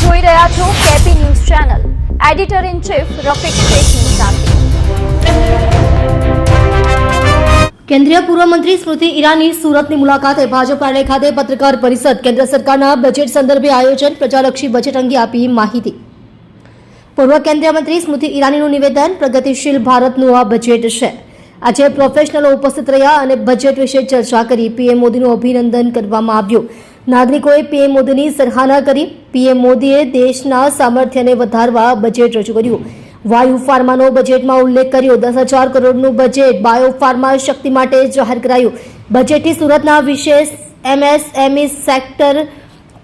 જોઈ રહ્યા છો KP news channel. Editor in chief Rafiq શેખની સાથે. કેન્દ્રીય પૂર્વ મંત્રી સ્મૃતિ ઈરાની સુરતની મુલાકાતે ભાજપ કાર્યાલય ખાતે પત્રકાર પરિષદ. કેન્દ્ર સરકારના બજેટ સંદર્ભે આયોજન, પ્રજાલક્ષી બજેટ અંગે આપી માહિતી. પૂર્વ કેન્દ્રીય મંત્રી સ્મૃતિ ઈરાનીનું નિવેદન. પ્રગતિશીલ ભારતનું આ બજેટ છે. આજે પ્રોફેશનલો ઉપસ્થિત રહ્યા અને બજેટ વિશે ચર્ચા કરી. પીએમ મોદીનું અભિનંદન કરવામાં આવ્યું. નાગરિકોએ પીએમ મોદીની સરાહના કરી. પીએમ મોદીએ દેશના સામર્થ્યને વધારવા બજેટ રજૂ કર્યું. વાયુ ફાર્માનો બજેટમાં ઉલ્લેખ કર્યો. 10,000 કરોડનું બજેટ બાયો ફાર્મા શક્તિ માટે જાહેર કરાયું. બજેટથી સુરતના વિશેષ એમએસએમઈ સેક્ટર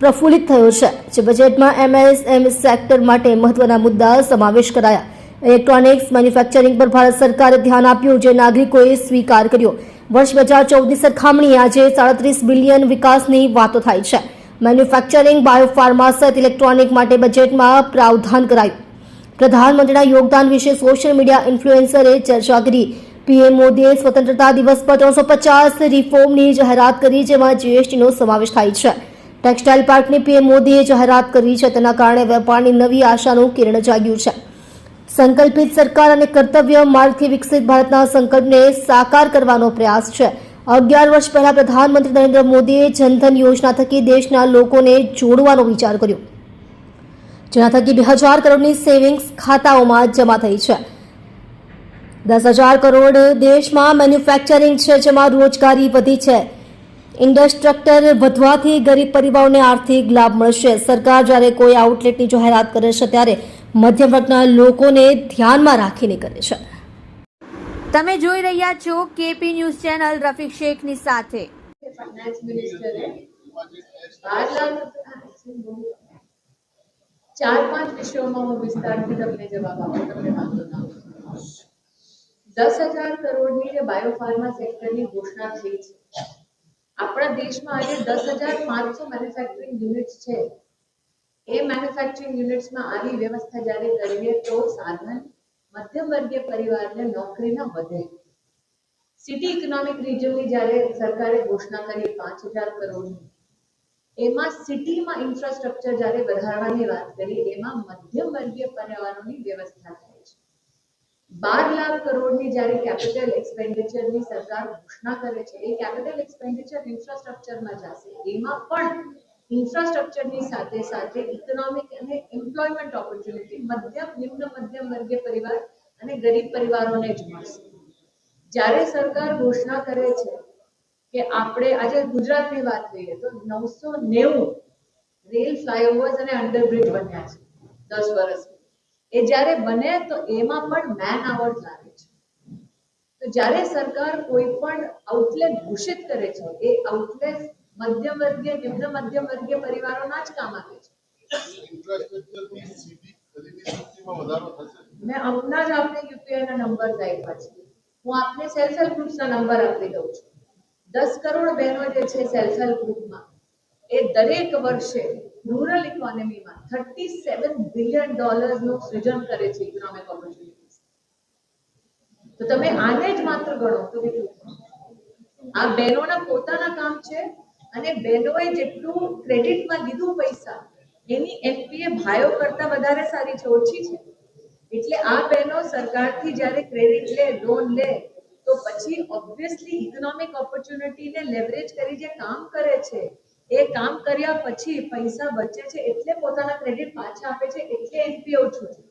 પ્રફુલ્લિત થયો છે. જે બજેટમાં એમએસએમઈ સેક્ટર માટે મહત્વના મુદ્દા સમાવેશ કરાયા. ઇલેક્ટ્રોનિક્સ મેન્યુફેક્ચરિંગ પર ભારત સરકારે ધ્યાન આપ્યું, જે નાગરિકોએ સ્વીકાર કર્યો. વર્ષ 2014ની સરખામણીએ આજે 37 બિલિયન વિકાસની વાતો થાય છે. મેન્યુફેક્ચરિંગ, બાયોફાર્મા સહિત ઇલેક્ટ્રોનિક માટે બજેટમાં પ્રાવધાન કરાયું. પ્રધાનમંત્રીના યોગદાન વિશે સોશિયલ મીડિયા ઇન્ફ્લુએન્સરે ચર્ચા કરી. પીએમ મોદીએ સ્વતંત્રતા દિવસ પર 350 રિફોર્મની જાહેરાત કરી, જેમાં જીએસટીનો સમાવેશ થાય છે. ટેક્સટાઇલ પાર્કની પીએમ મોદીએ જાહેરાત કરી છે. તેના કારણે વેપારની નવી આશાનું કિરણ જાગ્યું છે. સંકલ્પિત સરકાર અને કર્તવ્ય માર્ગથી વિકસિત ભારતના સંકલ્પને સાકાર કરવાનો પ્રયાસ છે. 11 વર્ષ પહેલા પ્રધાનમંત્રી નરેન્દ્ર મોદીએ જનધન યોજના થકી દેશના લોકોને જોડવાનો વિચાર કર્યો, જેના થકી 2,000 કરોડની સેવિંગ્સ ખાતાઓમાં જમા થઈ છે. 10,000 કરોડ દેશમાં મેન્યુફેક્ચરિંગ છે, જેમાં રોજગારી વધી છે. ઇન્ફ્રાસ્ટ્રક્ચર વધવાથી ગરીબ પરિવારોને આર્થિક લાભ મળશે. સરકાર જ્યારે કોઈ આઉટલેટની જાહેરાત કરે છે, ત્યારે મધ્યમ વર્ગના લોકોને ધ્યાનમાં રાખીને કરે છે. તમે જોઈ રહ્યા છો કેપી ન્યૂઝ ચેનલ. રફીક શેખની સાથે. फाइनेंस मिनिस्टर है 4-5 विषयों में विस्तार થી તમને જવાબ આપો. તમને વાંધો ના આવે. 10,000 કરોડની જે બાયોફાર્મા સેક્ટરની ઘોષણા થઈ છે. આપણા દેશમાં આજે 10,500 મેન્યુફેક્ચરિંગ યુનિટ્સ છે. એ મેન્યુફેક્ચરિંગ યુનિટ્સમાં આવી વ્યવસ્થા જ્યારે કરીએ તો સાધન મધ્યમ વર્ગીય પરિવારને નોકરીના વધે. સિટી ઇકોનોમિક રિજનની જ્યારે સરકારે ઘોષણા કરી 5,000 કરોડની, એમાં સિટીમાં ઇન્ફ્રાસ્ટ્રક્ચર જ્યારે વધારવાની વાત કરી, એમાં મધ્યમ વર્ગીય પરિવારોની વ્યવસ્થા થાય છે. 12 લાખ કરોડની જ્યારે કેપિટલ એક્સપેન્ડિચરની સરકાર ઘોષણા કરે છે, એ કેપિટલ એક્સપેન્ડિચર ઇન્ફ્રાસ્ટ્રક્ચરમાં જશે. એમાં પણ ઇન્ફ્રાસ્ટ્રક્ચરની સાથે સાથે ઇકોનોમિક અને એમ્પ્લોયમેન્ટ ઓપોર્ચ્યુનિટી મધ્યમ વર્ગીય પરિવાર અને ગરીબ પરિવારોને જ મળશે. જ્યારે સરકાર ઘોષણા કરે છે કે આપણે આજે ગુજરાતની વાત કરીએ તો 990 રેલ ફ્લાયઓવર્સ અને અંડરબ્રિજ બન્યા છે 10 વર્ષમાં. એ જ્યારે બને તો એમાં પણ મેન આવર્સ લાગે છે. તો જ્યારે સરકાર કોઈ પણ આઉટલેટ ઘોષિત કરે છે, એ આઉટલેટ મધ્યમ વર્ગીય નિમ્ન મધ્યમ વર્ગીય પરિવારોના જ કામ આવે છે. મેં હમણાં જ આપને યુપીઆઈ ના નંબર આપ્યા છે. હું આપને સેલ્ફ હેલ્પ ગ્રુપ્સના નંબર આપી દઉં છું. 10 કરોડ બહેનો જે છે સેલ્ફ હેલ્પ ગ્રુપમાં, એ દરેક વર્ષે રૂરલ ઇકોનોમીમાં $37 બિલિયન નું સૃજન કરે છે ઇકોનોમિક ઓપોર્ચ્યુનિટીઝ. તો તમે આને જ માત્ર ગણો તો આ બહેનોના પોતાના કામ છે. અને બહેનોએ જેટલું ક્રેડિટમાં લીધું પૈસા, એની એનપીએ ભાઈઓ કરતા વધારે સારી છે, ઓછી છે. એટલે આ બહેનો સરકારથી જ્યારે ક્રેડિટ લે, લોન લે, તો પછી ઓબ્વિયસલી ઇકોનોમિક ઓપોર્ચ્યુનિટીને લેવરેજ કરી જે કામ કરે છે, એ કામ કર્યા પછી પૈસા બચે છે, એટલે પોતાના ક્રેડિટ પાછા આપે છે, એટલે એનપીએ ઓછું છે.